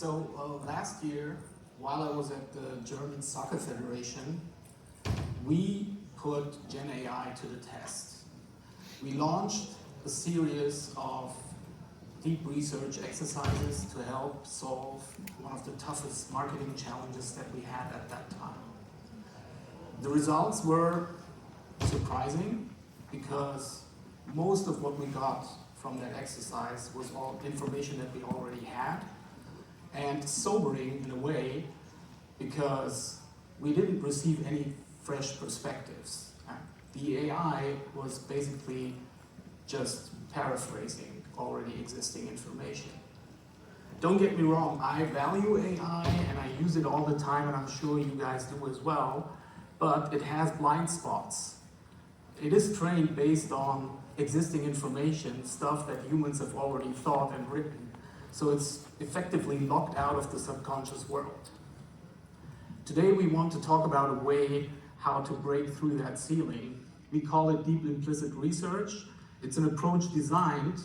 Last year, while I was at the German Soccer Federation, we put Gen AI to the test. We launched a series of deep research exercises to help solve one of the toughest marketing challenges that we had at that time. The results were surprising because most of what we got from that exercise was all information that we already had, and sobering in a way because we didn't receive any fresh perspectives. The AI was basically just paraphrasing already existing information. Don't get me wrong, I value AI and I use it all the time, and I'm sure you guys do as well, but it has blind spots. It is trained based on existing information, stuff that humans have already thought and written. So it's effectively locked out of the subconscious world. Today we want to talk about a way how to break through that ceiling. We call it Deep Implicit research. It's an approach designed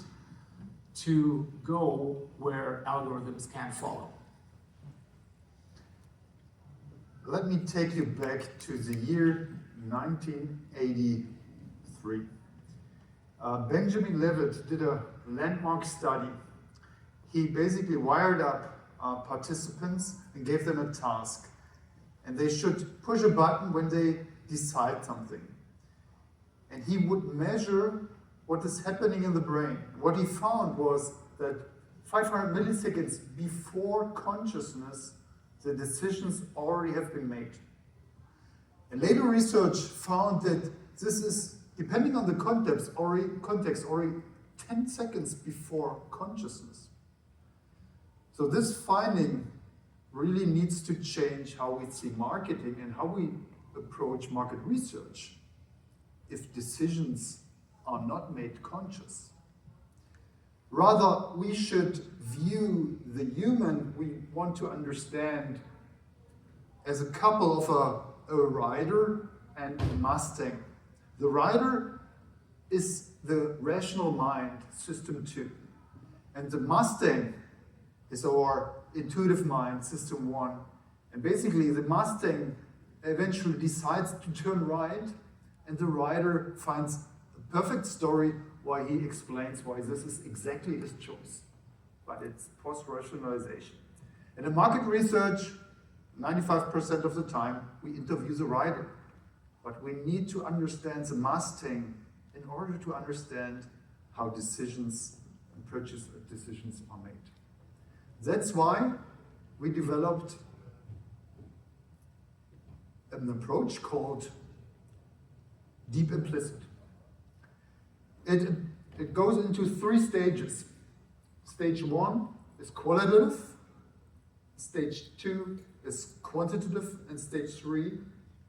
to go where algorithms can't follow. Let me take you back to the year 1983. Benjamin Levitt did a landmark study. He basically wired up participants and gave them a task. And they should push a button when they decide something. And he would measure what is happening in the brain. What he found was that 500 milliseconds before consciousness, the decisions already have been made. And later research found that this is, depending on the context, already 10 seconds before consciousness. So this finding really needs to change how we see marketing and how we approach market research if decisions are not made conscious. Rather, we should view the human we want to understand as a couple of a rider and a Mustang. The rider is the rational mind, system 2. And the Mustang is our intuitive mind, system 1. And basically the Mustang eventually decides to turn right, and the rider finds a perfect story why he explains why this is exactly his choice. But it's post-rationalization. And in market research, 95% of the time, we interview the rider. But we need to understand the Mustang in order to understand how decisions and purchase decisions are made. That's why we developed an approach called Deep Implicit. It goes into 3 stages. Stage 1 is qualitative, stage 2 is quantitative, and stage 3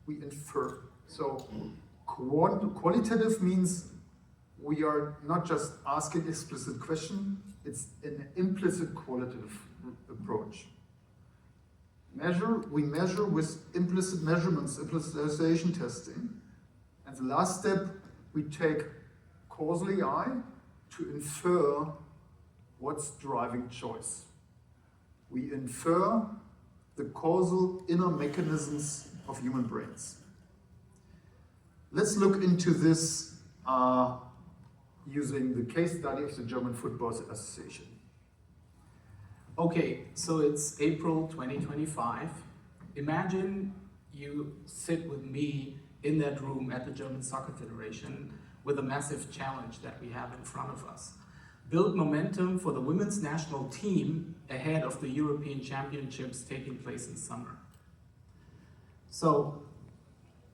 we infer. So qualitative means we are not just asking explicit questions, it's an implicit qualitative approach. We measure with implicit measurements, implicit association testing. And the last step, we take Causal AI to infer what's driving choice. We infer the causal inner mechanisms of human brains. Let's look into this using the case study of the German Football Association. Okay, so it's April 2025. Imagine you sit with me in that room at the German Soccer Federation with a massive challenge that we have in front of us. Build momentum for the women's national team ahead of the European Championships taking place in summer. So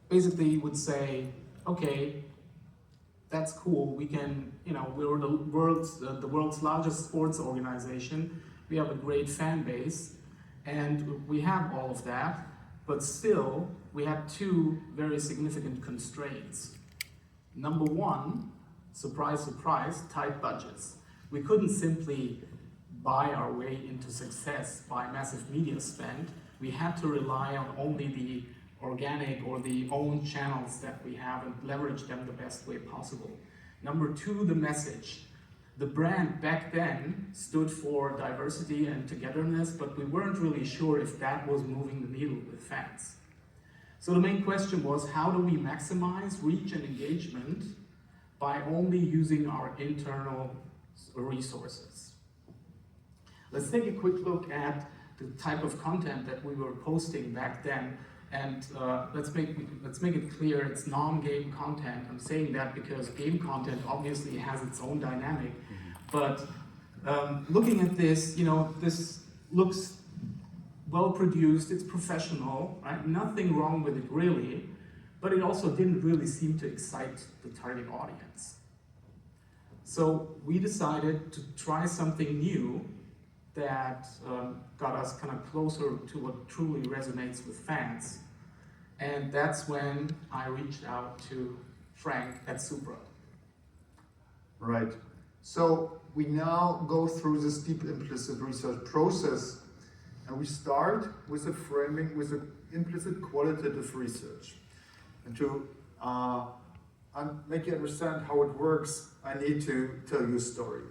basically you would say, okay, that's cool. We can, we're the world's largest sports organization. We have a great fan base, and we have all of that, but still we have 2 very significant constraints. Number 1, surprise, surprise, tight budgets. We couldn't simply buy our way into success by massive media spend. We had to rely on only the organic or the own channels that we have and leverage them the best way possible. Number 2, the message. The brand back then stood for diversity and togetherness, but we weren't really sure if that was moving the needle with fans. So the main question was, how do we maximize reach and engagement by only using our internal resources? Let's take a quick look at the type of content that we were posting back then. And let's make it clear, it's non-game content. I'm saying that because game content obviously has its own dynamic. But looking at this, this looks well produced, it's professional, right? Nothing wrong with it really, but it also didn't really seem to excite the target audience. So we decided to try something new that got us kind of closer to what truly resonates with fans. And that's when I reached out to Frank at SUPRA. Right. So we now go through this deep implicit research process, and we start with a framing, with an implicit qualitative research. And to make you understand how it works, I need to tell you a story.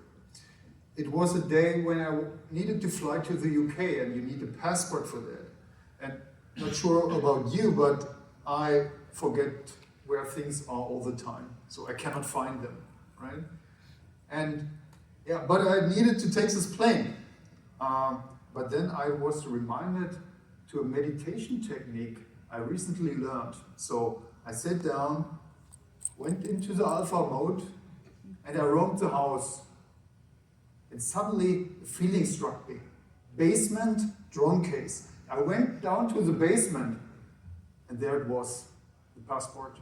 It was a day when I needed to fly to the UK, and you need a passport for that. And not sure about you, but I forget where things are all the time, so I cannot find them, right? And yeah, but I needed to take this plane. But then I was reminded to a meditation technique I recently learned. So I sat down, went into the alpha mode, and I roamed the house. And suddenly, a feeling struck me. Basement, drone case. I went down to the basement, and there it was, the passport.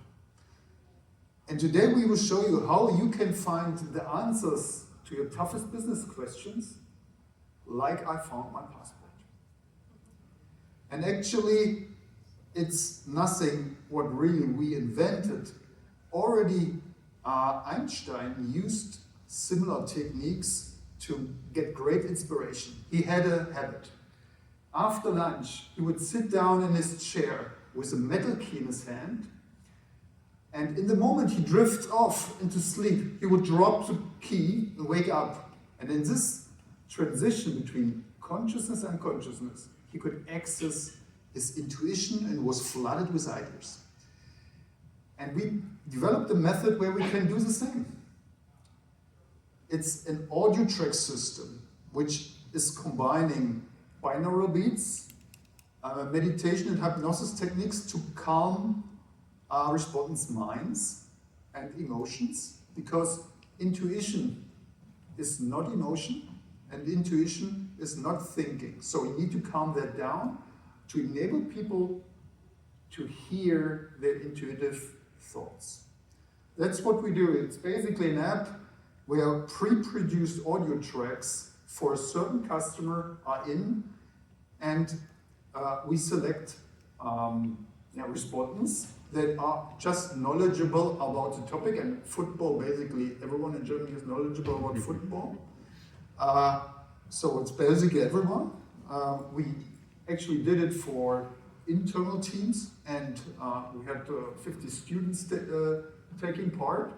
And today we will show you how you can find the answers to your toughest business questions, like I found my passport. And actually, it's nothing what really we invented. Already Einstein used similar techniques to get great inspiration. He had a habit. After lunch, he would sit down in his chair with a metal key in his hand, and in the moment he drifts off into sleep, he would drop the key and wake up. And in this transition between consciousness and consciousness, he could access his intuition and was flooded with ideas. And we developed a method where we can do the same. It's an audio track system which is combining binaural beats, meditation and hypnosis techniques to calm respondents' minds and emotions, because intuition is not emotion and intuition is not thinking. So you need to calm that down to enable people to hear their intuitive thoughts. That's what we do. It's basically an app where pre-produced audio tracks for a certain customer are in, and we select respondents that are just knowledgeable about the topic, and football, basically everyone in Germany is knowledgeable about football. So it's basically everyone. We actually did it for internal teams, and we had 50 students taking part.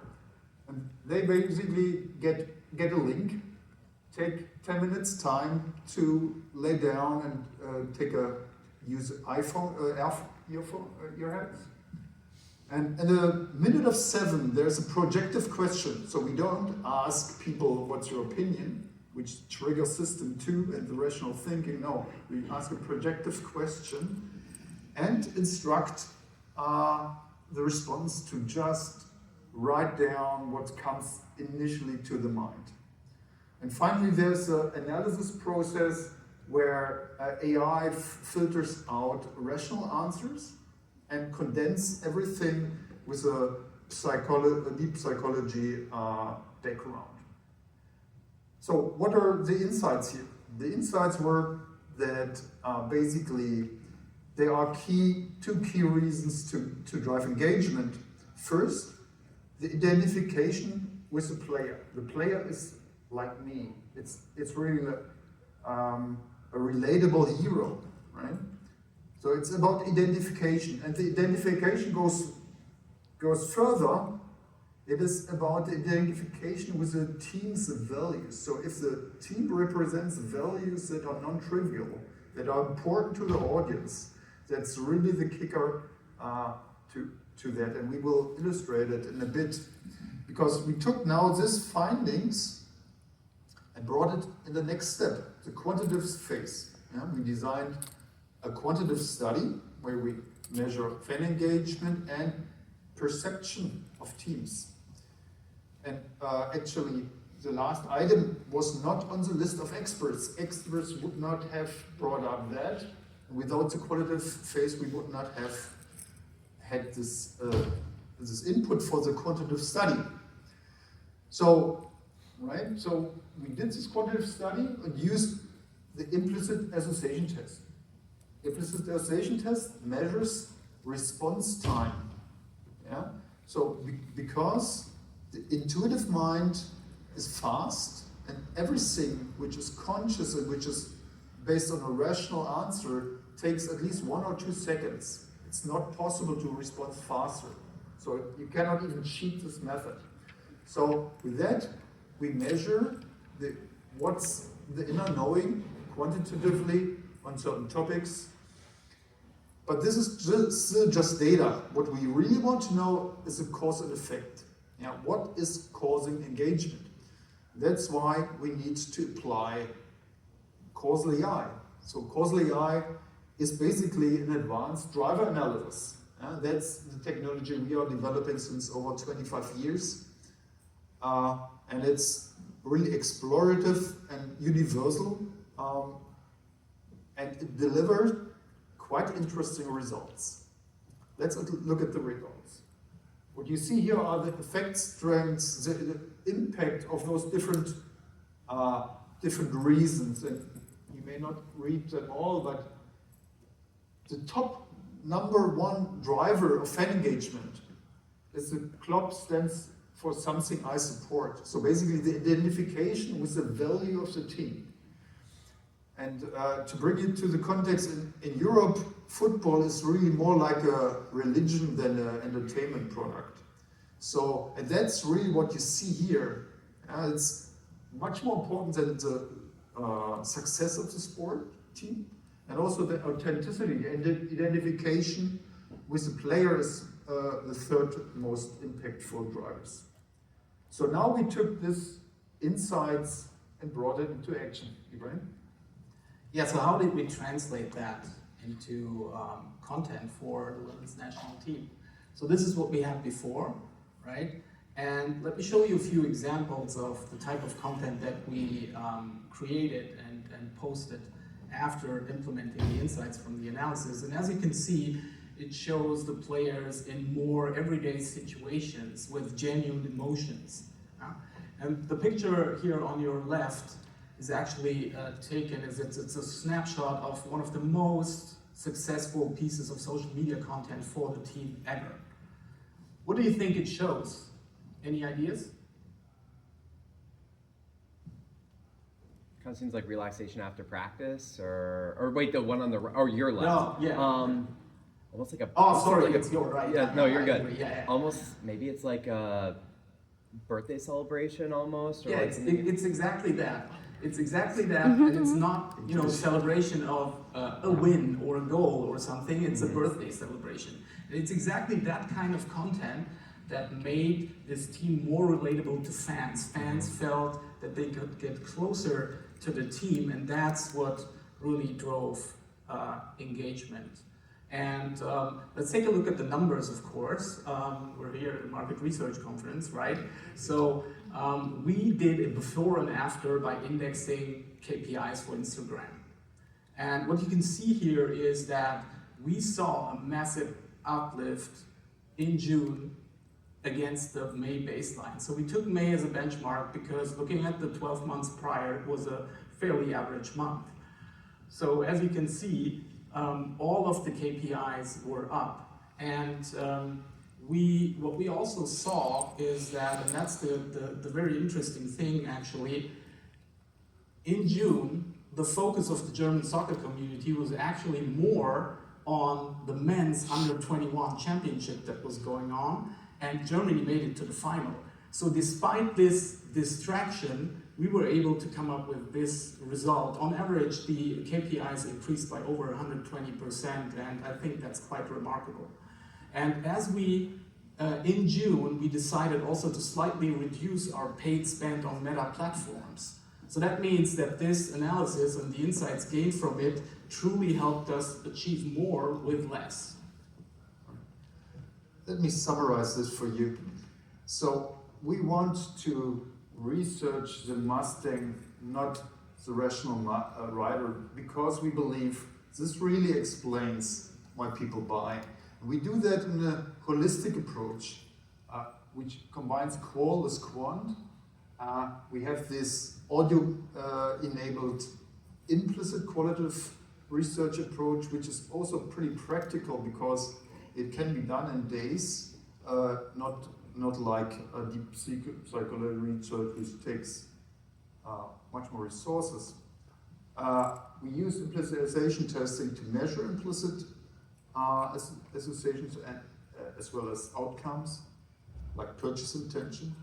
And they basically get a link, take 10 minutes time to lay down and use iPhone, earheads. And in a minute of 7, there's a projective question. So we don't ask people, what's your opinion, which triggers system 2 and the rational thinking. No, we ask a projective question and instruct the response to just write down what comes initially to the mind. And finally, there's an analysis process where AI filters out rational answers and condense everything with a deep psychology background. So what are the insights here? The insights were that basically there are two key reasons to drive engagement. First, the identification with the player. The player is like me. It's really a relatable hero, right? So it's about identification, and the identification goes further It is about the identification with the team's values. So if the team represents values that are non-trivial, that are important to the audience, that's really the kicker to that. And we will illustrate it in a bit, because we took now these findings and brought it in the next step, the quantitative phase. Yeah? We designed a quantitative study where we measure fan engagement and perception of teams. And actually, the last item was not on the list of experts. Experts would not have brought up that. Without the qualitative phase, we would not have had this input for the quantitative study. So, right? So we did this quantitative study and used the implicit association test. Implicit association test measures response time. Yeah. So because the intuitive mind is fast, and everything which is conscious and which is based on a rational answer takes at least 1 or 2 seconds. It's not possible to respond faster. So you cannot even cheat this method. So with that, we measure what's the inner knowing quantitatively on certain topics. But this is still just data. What we really want to know is the cause and effect. Yeah, what is causing engagement? That's why we need to apply Causal AI. So Causal AI is basically an advanced driver analysis. That's the technology we are developing since over 25 years. And it's really explorative and universal. And it delivers quite interesting results. Let's look at the results. What you see here are the effect strengths, the impact of those different reasons. And you may not read them all, but the top #1 driver of fan engagement is the CLOP stands for something I support. So basically the identification with the value of the team. And to bring it to the context, in Europe, football is really more like a religion than an entertainment product. So, and that's really what you see here. It's much more important than the success of the sport team, and also the authenticity and the identification with the player is the third most impactful drivers. So now we took these insights and brought it into action. Ibrahim? Yeah, so how did we translate that into content for the women's national team? So this is what we had before, right? And let me show you a few examples of the type of content that we created and posted after implementing the insights from the analysis. And as you can see, it shows the players in more everyday situations with genuine emotions. And the picture here on your left is actually taken as it's a snapshot of one of the most successful pieces of social media content for the team ever. What do you think it shows? Any ideas? Kind of seems like relaxation after practice, or wait, the one on the or your left. No, yeah. Almost like a. Oh, sorry, like it's your right. Yeah, no, you're good. Agree. Yeah. Almost, maybe it's like a birthday celebration almost. Or Yeah, like it's exactly that. It's exactly that, and it's not, celebration of a win or a goal or something. It's a birthday celebration. And it's exactly that kind of content that made this team more relatable to fans. Fans felt that they could get closer to the team, and that's what really drove engagement. And let's take a look at the numbers, of course. We're here at the Market Research Conference, right? So we did a before and after by indexing KPIs for Instagram. And what you can see here is that we saw a massive uplift in June against the May baseline. So we took May as a benchmark because looking at the 12 months prior, it was a fairly average month. So as you can see, all of the KPIs were up. And what we also saw is that, and that's the very interesting thing actually, in June, the focus of the German soccer community was actually more on the men's under 21 championship that was going on, and Germany made it to the final. So despite this distraction, we were able to come up with this result. On average, the KPIs increased by over 120%, and I think that's quite remarkable. And as we, in June, we decided also to slightly reduce our paid spend on meta platforms. So that means that this analysis and the insights gained from it truly helped us achieve more with less. Let me summarize this for you. So we want to research the Mustang, not the rational rider, because we believe this really explains why people buy. We do that in a holistic approach, which combines qual with quant. We have this audio-enabled implicit qualitative research approach, which is also pretty practical because it can be done in days, not like a deep psychology research, which takes much more resources. We use implicitization testing to measure implicit associations and, as well as outcomes, like purchase intention.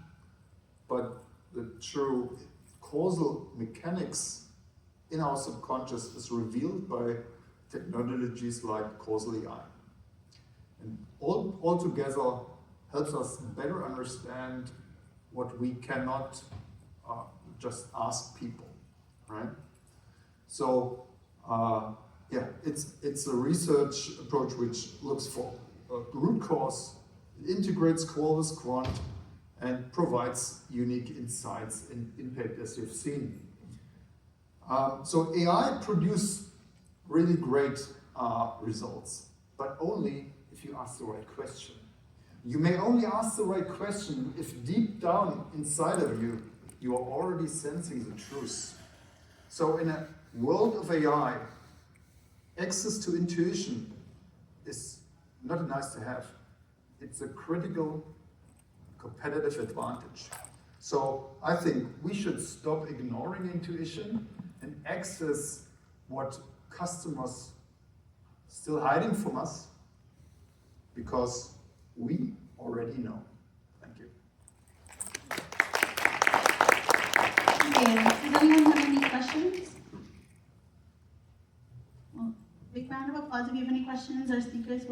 But the true causal mechanics in our subconscious is revealed by technologies like Causal AI. And all together helps us better understand what we cannot just ask people, right? So yeah, it's a research approach which looks for root cause, it integrates qual with quant, and provides unique insights and impact, as you've seen. So AI produce really great results, but only if you ask the right question. You may only ask the right question if deep down inside of you, you are already sensing the truth. So in a world of AI, access to intuition is not a nice to have. It's a critical competitive advantage. So I think we should stop ignoring intuition and access what customers still hiding from us, because we already know. Thank you. Okay, does anyone have any questions? Well, big round of applause if you have any questions. Our speakers will